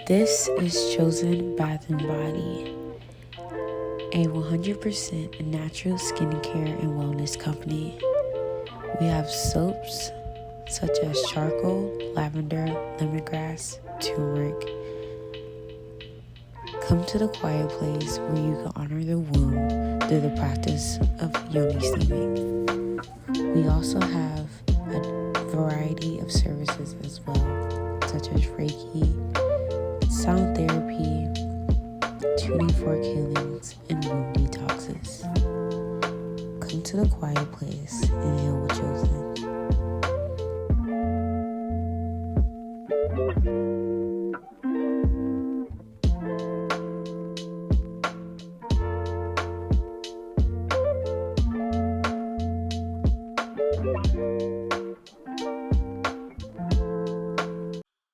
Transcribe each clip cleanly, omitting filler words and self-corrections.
This is Chosen Bath & Body, a 100% natural skincare and wellness company. We have soaps such as charcoal, lavender, lemongrass, turmeric. Come to the quiet place where you can honor the womb through the practice of yoni steaming. We also have a variety of services as well, such as Reiki, sound therapy, tuning fork healings, and womb detoxes. Come to the quiet place and heal with Chosen.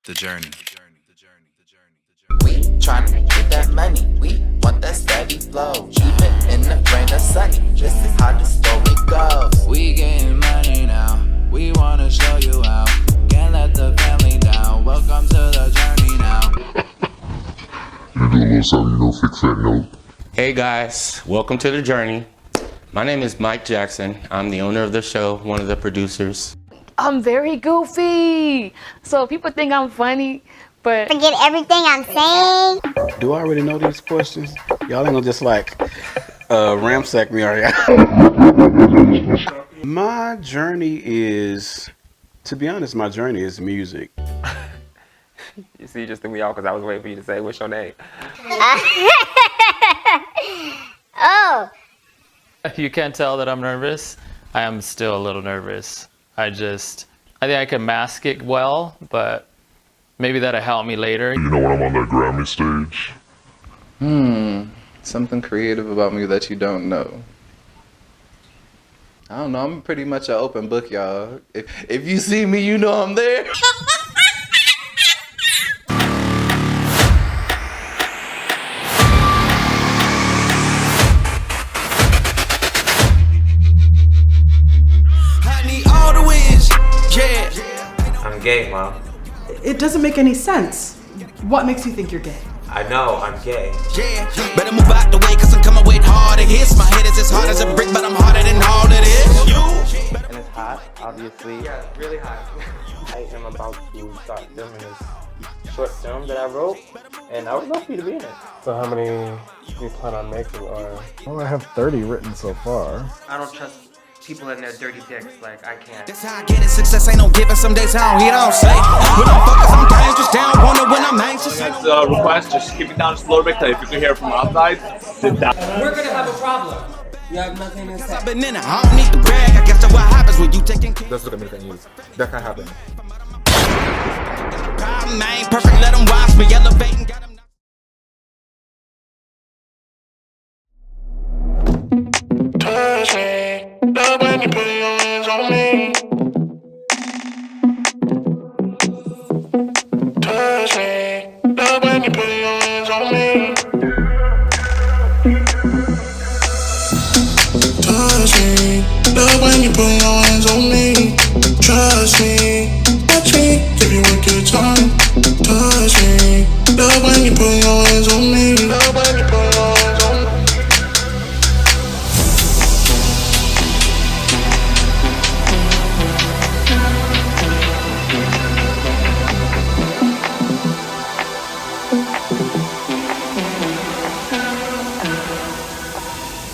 The journey. We tryna get that money. We want that steady flow. Even in the rain or sunny. This is how the story goes. We getting money now. We wanna show you how. Can't let the family down. Welcome to the journey now. You do a little something, fix that note. Hey guys, welcome to the journey. My name is Mike Jackson. I'm the owner of the show, one of the producers. I'm very goofy, so people think I'm funny, but forget everything I'm saying. Do I already know these questions? Y'all ain't gonna just ramsack me, are y'all? My journey is, to be honest, my journey is music. You see, you just threw me off because I was waiting for you to say, what's your name? Oh. You can't tell that I'm nervous. I am still a little nervous. I think I can mask it well, but maybe that'll help me later. You know when I'm on that Grammy stage? Something creative about me that you don't know. I don't know, I'm pretty much an open book, y'all. If you see me, you know I'm there. I'm gay, Mom. It doesn't make any sense. What makes you think you're gay? I know, I'm gay. Better move out the way, cause I'm coming with harder hits. My head is as hard as a brick, but I'm harder than all of this. And it's hot, obviously. Yeah, really hot. I am about to start filming this short film that I wrote, and I would love for you to be in it. So how many do you plan on making? Well, I have 30 written so far. I don't trust people in their dirty dicks, like I can't. That's how I get it, success ain't no given. Some days I don't hear, I don't say. When I'm focused, I'm dangerous, down, wonder when I'm anxious. Next request, just keep it down just a little bit, if you can hear it from outside, sit down. We're gonna have a problem. You have nothing to say. I've been in it, I don't need to brag. I guess that's what happens when you taking care. Let's look at American news. That can't happen. Problem ain't perfect, let them watch me elevating. Touch me, love when you put your hands on me. Touch me, love when you put your hands on me. Touch me, love when you put your hands on me. Trust me, watch me, give you a good time. Touch me, love when you put your hands on me. Love when you put your hands on me.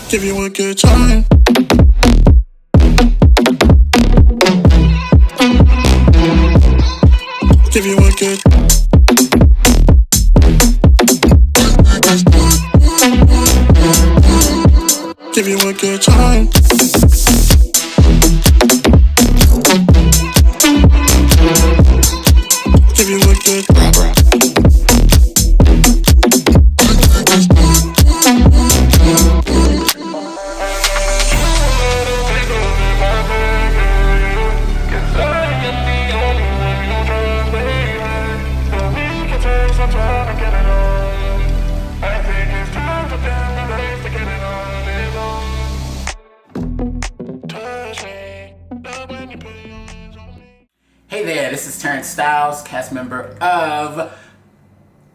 Give you a good time. Give you a good. Give you a good time. Give you a good. Yeah, this is Terrance Styyles, cast member of,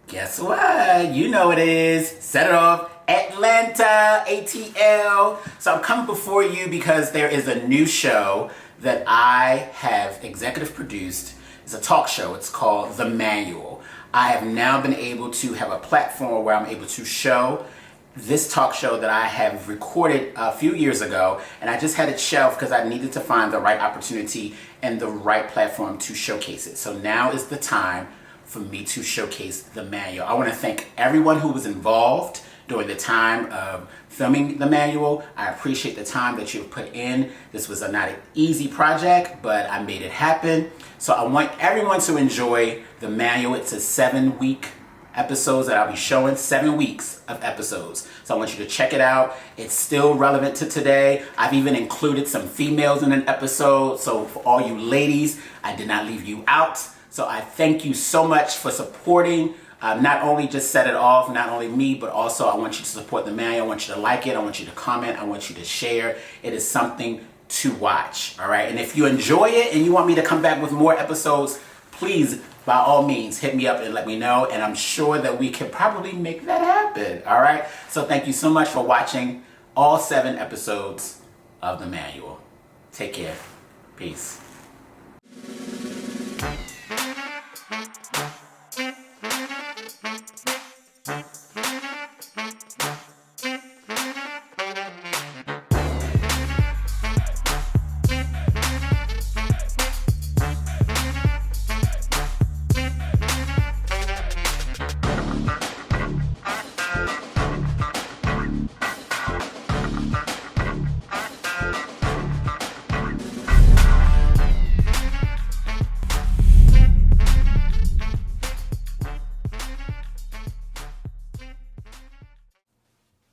guess what? You know it is. Set it off. Atlanta, ATL. So I'm coming before you because there is a new show that I have executive produced. It's a talk show. It's called The Manual. I have now been able to have a platform where I'm able to show this talk show that I have recorded a few years ago, and I just had it shelved because I needed to find the right opportunity and the right platform to showcase it. So now is the time for me to showcase The Manual. I want to thank everyone who was involved during the time of filming The Manual. I appreciate the time that you've put in. This was not an easy project, but I made it happen. So I want everyone to enjoy The Manual. It's a 7-week episodes that I'll be showing, 7 weeks of episodes. So I want you to check it out. It's still relevant to today. I've even included some females in an episode. So for all you ladies, I did not leave you out. So I thank you so much for supporting not only just Set It Off, not only me, but also I want you to support The Manual. I want you to like it. I want you to comment. I want you to share. It is something to watch. All right. And if you enjoy it and you want me to come back with more episodes, please, by all means, hit me up and let me know, and I'm sure that we can probably make that happen, all right? So thank you so much for watching all 7 episodes of The Manual. Take care. Peace.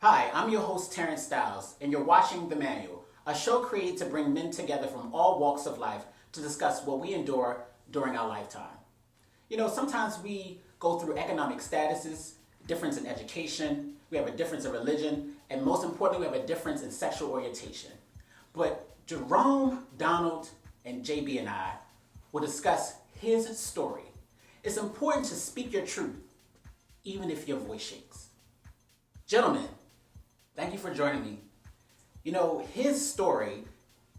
Hi, I'm your host, Terrance Styyles, and you're watching The Manual, a show created to bring men together from all walks of life to discuss what we endure during our lifetime. You know, sometimes we go through economic statuses, difference in education, we have a difference in religion, and most importantly, we have a difference in sexual orientation. But Jerome, Donald, and JB and I will discuss his story. It's important to speak your truth, even if your voice shakes. Gentlemen, thank you for joining me. You know, his story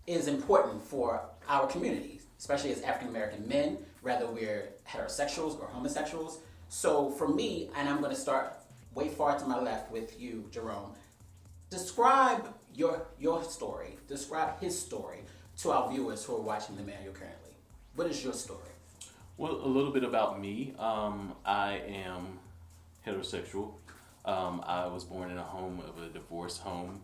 is important for our community, especially as African American men, whether we're heterosexuals or homosexuals. So for me, and I'm going to start way far to my left with you, Jerome, describe your story, describe his story to our viewers who are watching The Manual currently. What is your story? Well, a little bit about me. I am heterosexual. I was born in a home of a divorced home.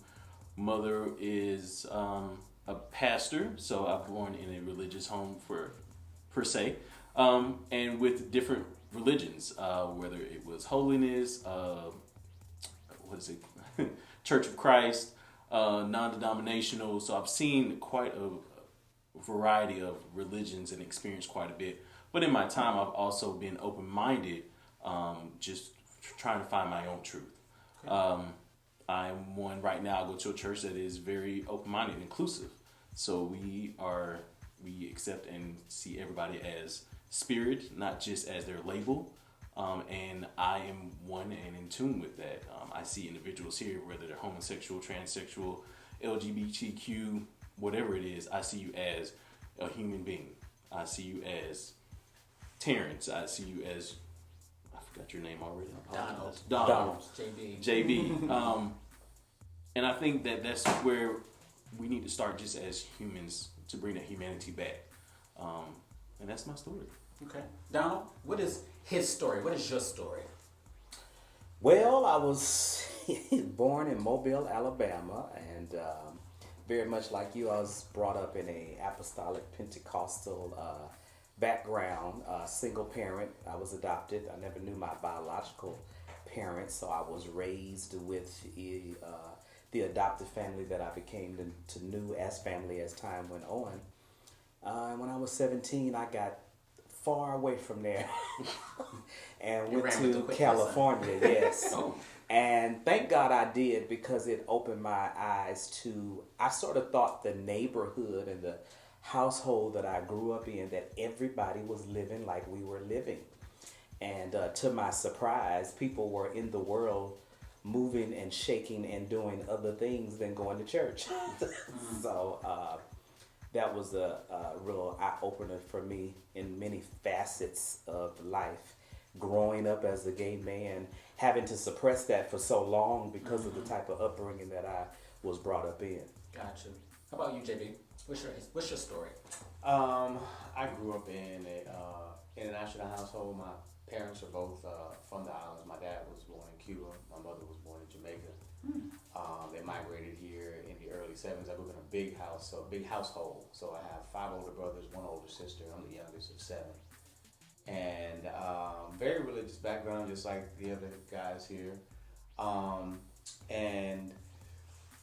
Mother is a pastor, so I was born in a religious home per se, and with different religions, whether it was holiness, Church of Christ, non-denominational. So I've seen quite a variety of religions and experienced quite a bit. But in my time, I've also been open-minded, just trying to find my own truth. Okay. I'm one right now. I go to a church that is very open-minded, inclusive. So we accept and see everybody as spirit, not just as their label. And I am one and in tune with that. I see individuals here, whether they're homosexual, transsexual, LGBTQ, whatever it is. I see you as a human being. I see you as Terrance. I see you as, I forgot your name already. Donald. JB. And I think that that's where we need to start, just as humans, to bring that humanity back. And that's my story. Okay. Donald, what is his story? What is your story? Well, I was born in Mobile, Alabama, and very much like you, I was brought up in a apostolic Pentecostal background, single parent. I was adopted. I never knew my biological parents, so I was raised with the adoptive family that I became to know as family as time went on. When I was 17, I got far away from there and went to California. Yes. Oh. And thank God I did, because it opened my eyes to, I sort of thought the neighborhood and the household that I grew up in that everybody was living like we were living. And to my surprise, people were in the world moving and shaking and doing other things than going to church. So that was a real eye-opener for me in many facets of life. Growing up as a gay man, having to suppress that for so long because of the type of upbringing that I was brought up in. Gotcha. How about you, JB? What's your story? I grew up in a international household. My parents are both from the islands. My dad was born in Cuba. My mother was born in Jamaica. They migrated here in the early 70s. I grew up in a big house, so a big household. So I have 5 older brothers, 1 older sister. I'm the youngest of 7. And very religious background, just like the other guys here. And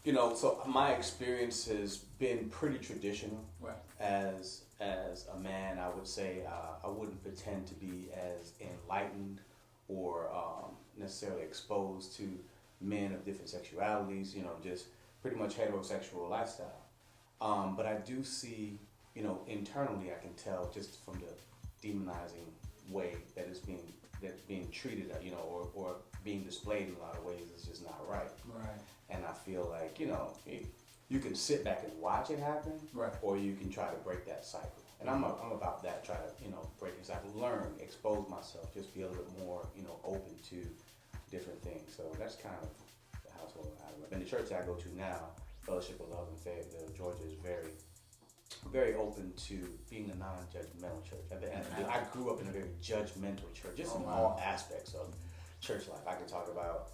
you know, so my experience has been pretty traditional. Right. As a man, I would say I wouldn't pretend to be as enlightened or necessarily exposed to men of different sexualities. You know, just pretty much heterosexual lifestyle. But I do see, you know, internally I can tell just from the demonizing way that it's being treated, you know, or being displayed in a lot of ways is just not right. Right. And I feel like, you know, you can sit back and watch it happen, right, or you can try to break that cycle. And I'm about that, try to, you know, break the cycle, learn, expose myself, just be a little bit more, you know, open to different things. So that's kind of the household I grew up in. The church I go to now, Fellowship of Love in Fayetteville, Georgia, is very, very open to being a non-judgmental church. I grew up in a very judgmental church, just in all aspects of church life. I can talk about,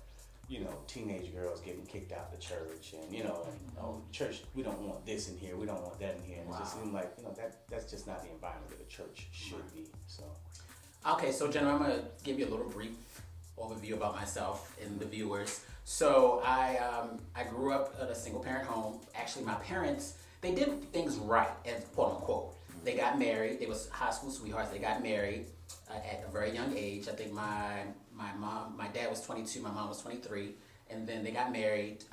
you know, teenage girls getting kicked out the church, and you know, church, we don't want this in here, we don't want that in here, and it just seemed like, you know, that's just not the environment that a church should be. So, okay, so Jenna, I'm gonna give you a little brief overview about myself and the viewers. So I grew up in a single parent home. Actually, my parents, they did things right, as quote unquote. They got married. They was high school sweethearts. They got married at a very young age. I think my dad was 22, my mom was 23, and then they got married.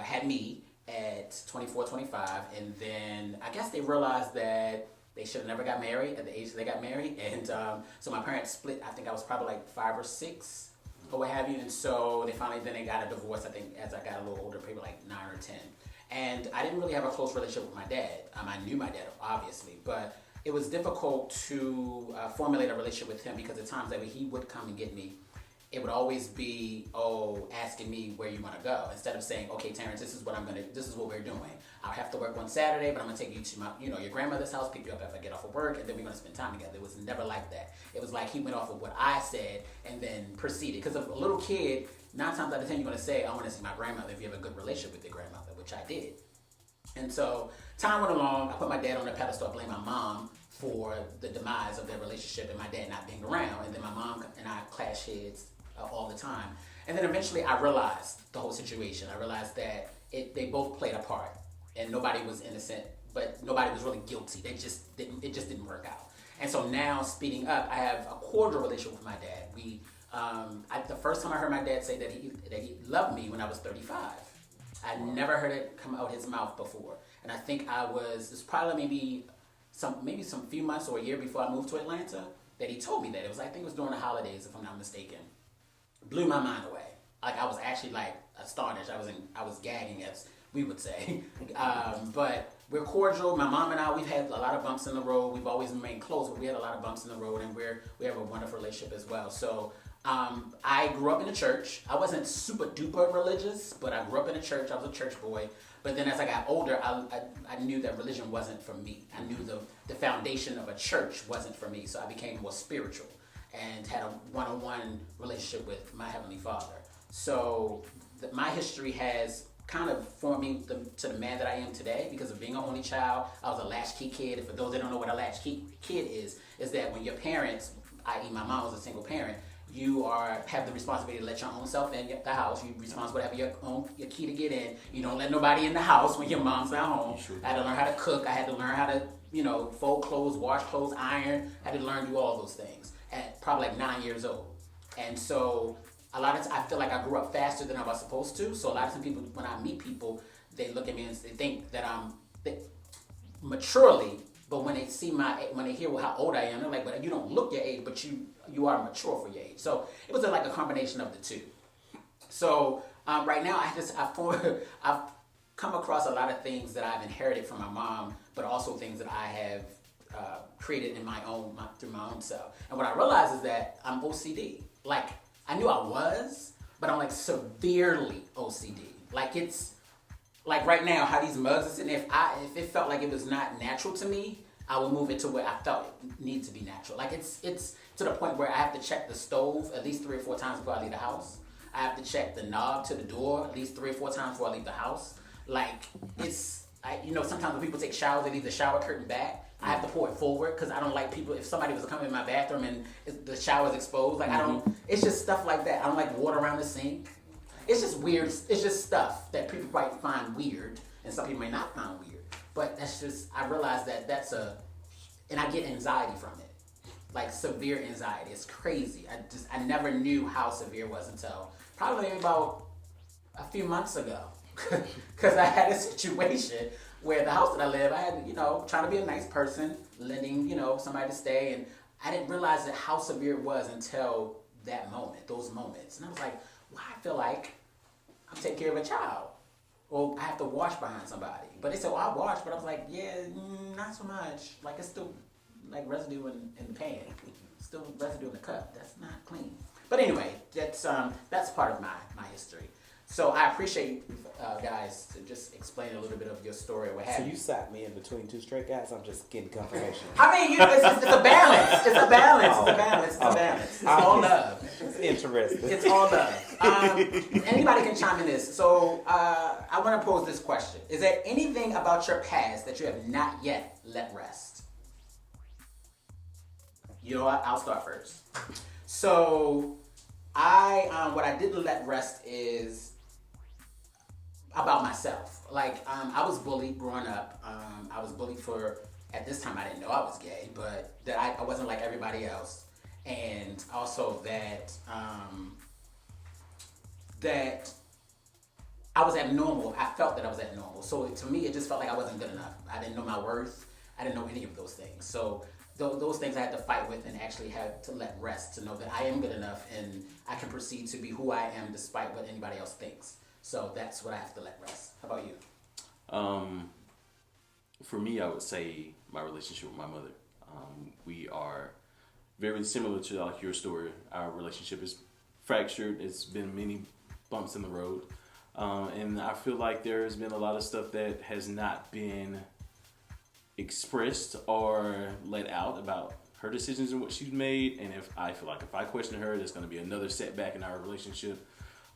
Had me at 24, 25, and then I guess they realized that they should have never got married at the age that they got married, and so my parents split. I think I was probably like 5 or 6, or what have you, and so then they got a divorce. I think as I got a little older, maybe like 9 or 10. And I didn't really have a close relationship with my dad. I knew my dad, obviously, but it was difficult to formulate a relationship with him because at times that he would come and get me, it would always be, asking me where you want to go. Instead of saying, okay, Terrance, this is what we're doing. I'll have to work one Saturday, but I'm going to take you to your grandmother's house, pick you up if I get off of work, and then we're going to spend time together. It was never like that. It was like he went off of what I said and then proceeded. Because of a little kid, 9 times out of 10, you're going to say, I want to see my grandmother if you have a good relationship with your grandmother, which I did. And so time went along. I put my dad on the pedestal. I blamed my mom for the demise of their relationship and my dad not being around. And then my mom and I clash heads all the time. And then eventually I realized the whole situation. I realized that they both played a part and nobody was innocent, but nobody was really guilty. It just didn't work out. And so now, speeding up, I have a cordial relationship with my dad. The first time I heard my dad say that he loved me when I was 35. I never heard it come out his mouth before. And I think it's probably maybe some few months or a year before I moved to Atlanta that he told me that. I think it was during the holidays, if I'm not mistaken. Blew my mind away. Like, I was actually like astonished. I was gagging, as we would say. But we're cordial. My mom and I, we've had a lot of bumps in the road. We've always remained close, but we had a lot of bumps in the road, and we have a wonderful relationship as well. So I grew up in the church. I wasn't super duper religious, but I grew up in the church. I was a church boy. But then as I got older, I knew that religion wasn't for me. I knew the foundation of a church wasn't for me. So I became more spiritual and had a one-on-one relationship with my Heavenly Father. So my history has kind of formed me to the man that I am today because of being an only child. I was a latchkey kid. And for those that don't know what a latchkey kid is that when your parents, i.e. my mom was a single parent, you have the responsibility to let your own self in the house. You're responsible to have your key to get in. You don't let nobody in the house when your mom's not home. I had to learn how to cook. I had to learn how to, fold clothes, wash clothes, iron. I had to learn to do all those things at probably like 9 years old. And so a lot of times I feel like I grew up faster than I was supposed to. So a lot of times people, when I meet people, they look at me and they think that maturely. But when they see when they hear how old I am, they're like, "But you don't look your age, but you are mature for your age." So it was like a combination of the two. So right now, I've come across a lot of things that I've inherited from my mom, but also things that I have created in through my own self. And what I realized is that I'm OCD. Like I knew I was, but I'm like severely OCD. Like it's like right now, how these mugs are sitting. If it felt like it was not natural to me, I would move it to where I felt it needs to be natural. Like it's to the point where I have to check the stove at least 3 or 4 times before I leave the house. I have to check the knob to the door at least 3 or 4 times before I leave the house. Like sometimes when people take showers, they leave the shower curtain back. I have to pour it forward because I don't like people. If somebody was to come in my bathroom and the shower's exposed, like I don't. It's just stuff like that. I don't like water around the sink. It's just weird. It's just stuff that people might find weird, and some people may not find weird. But that's just. I realize that and I get anxiety from it, like severe anxiety. It's crazy. I never knew how severe it was until probably about a few months ago, because I had a situation where the house that I live, I had trying to be a nice person, lending somebody to stay, and I didn't realize that how severe it was until those moments, and I was like. Well, I feel like I'm taking care of a child, or I have to wash behind somebody. But they said, "Well, I wash," but I was like, "Yeah, not so much. Like it's still like residue in the pan, still residue in the cup. That's not clean." But anyway, that's part of my history. So I appreciate you guys to just explain a little bit of your story or what have you. So you sat me in between two straight guys. I'm just getting confirmation. I mean, it's a balance. It's a balance. It's a balance. It's a balance. It's all love. It's interesting. It's all love. Anybody can chime in this. So I want to pose this question: is there anything about your past that you have not yet let rest? You know what? I'll start first. So what I didn't let rest is about myself. Like I was bullied growing up. I was bullied at this time I didn't know I was gay, but that I wasn't like everybody else, and also that I was abnormal. I felt that I was abnormal. So to me, it just felt like I wasn't good enough. I didn't know my worth. I didn't know any of those things. So those things I had to fight with and actually had to let rest to know that I am good enough and I can proceed to be who I am despite what anybody else thinks. So that's what I have to let rest. How about you? For me, I would say my relationship with my mother. We are very similar to like your story. Our relationship is fractured. It's been many bumps in the road. And I feel like there has been a lot of stuff that has not been expressed or let out about her decisions and what she's made. And if I feel like if I question her, there's going to be another setback in our relationship.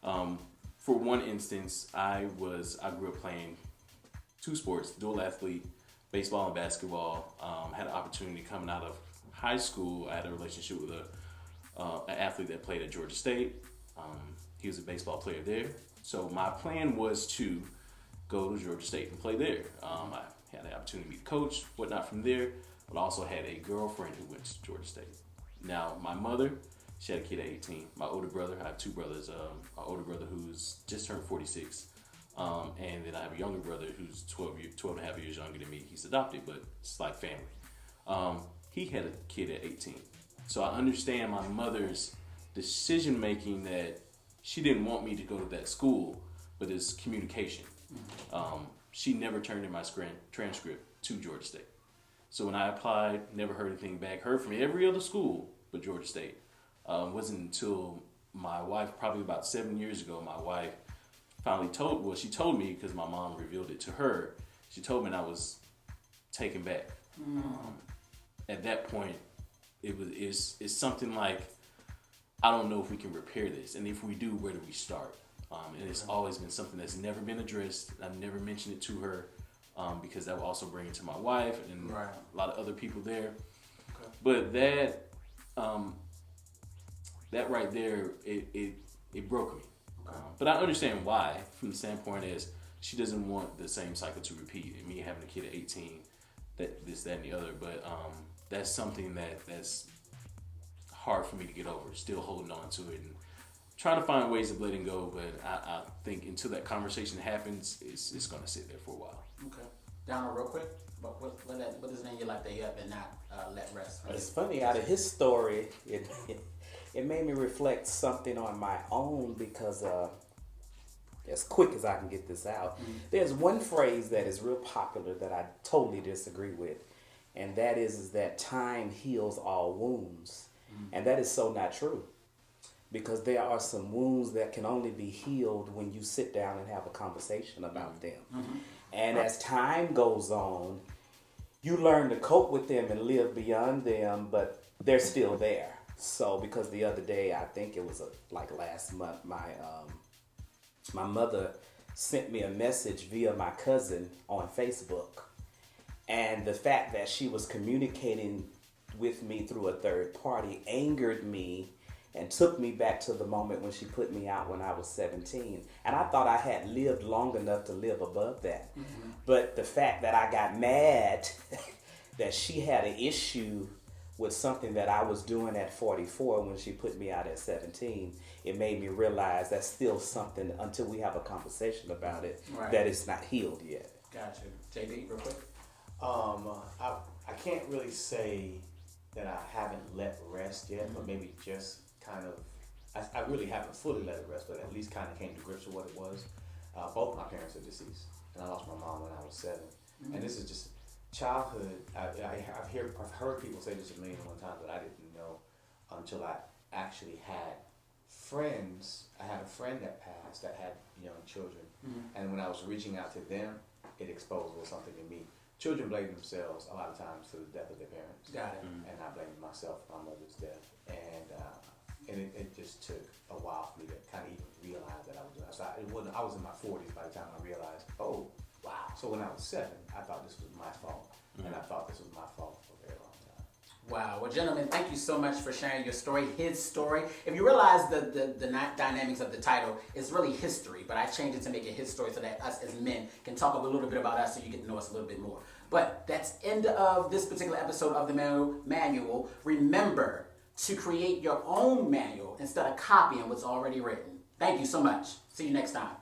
For one instance, I grew up playing 2 sports, dual athlete, baseball and basketball. Had an opportunity coming out of high school. I had a relationship with an athlete that played at Georgia State. He was a baseball player there. So my plan was to go to Georgia State and play there. I had the opportunity to meet the coach, whatnot from there, but I also had a girlfriend who went to Georgia State. Now, my mother, she had a kid at 18. My older brother, I have 2 brothers. My older brother who's just turned 46. And then I have a younger brother who's 12 and a half years younger than me. He's adopted, but it's like family. He had a kid at 18. So I understand my mother's decision making that she didn't want me to go to that school, but it's communication. She never turned in my transcript to Georgia State. So when I applied, never heard anything back. Heard from every other school but Georgia State. Wasn't until my wife, probably about 7 years ago, my wife finally she told me because my mom revealed it to her. She told me and I was taken back. At that point, it's something like, I don't know if we can repair this. And if we do, where do we start? And it's always been something that's never been addressed. I've never mentioned it to her because that will also bring it to my wife and a lot of other people there. Okay. But that right there, it broke me. Okay. But I understand why, from the standpoint as she doesn't want the same cycle to repeat. And me having a kid at 18, that and the other. But that's something that's hard for me to get over. Still holding on to it and trying to find ways of letting go. But I think until that conversation happens, it's going to sit there for a while. Okay. Down real quick. What is it in your life that you have been not let rest? It's funny, out of his story, it made me reflect something on my own because as quick as I can get this out, there's one phrase that is real popular that I totally disagree with, and that is that time heals all wounds. And that is so not true, because there are some wounds that can only be healed when you sit down and have a conversation about them. And as time goes on, you learn to cope with them and live beyond them, but they're still there. So, because the other day, I think it was like last month, my mother sent me a message via my cousin on Facebook. And the fact that she was communicating with me through a third party angered me and took me back to the moment when she put me out when I was 17. And I thought I had lived long enough to live above that. But the fact that I got mad that she had an issue with something that I was doing at 44 when she put me out at 17, it made me realize that's still something, until we have a conversation about it, that it's not healed yet. Gotcha. JD, real quick. I can't really say that I haven't let rest yet, but maybe just kind of, I really haven't fully let it rest, but at least kind of came to grips with what it was. Both my parents are deceased, and I lost my mom when I was 7. And this is just childhood. I've heard people say this a million and one times, but I didn't know until I actually had friends. I had a friend that passed that had young children, and when I was reaching out to them, it exposed something in me. Children blame themselves a lot of times for the death of their parents. Got it. And I blamed myself for my mother's death. And it just took a while for me to kind of even realize that I was doing it. So I was in my 40s by the time I realized, oh, wow. So when I was 7, I thought this was my fault. And I thought this was my fault for a very long time. Wow. Well, gentlemen, thank you so much for sharing your story, his story. If you realize the dynamics of the title, it's really history, but I changed it to make it his story so that us as men can talk a little bit about us so you get to know us a little bit more. But that's end of this particular episode of the manual. Remember to create your own manual instead of copying what's already written. Thank you so much. See you next time.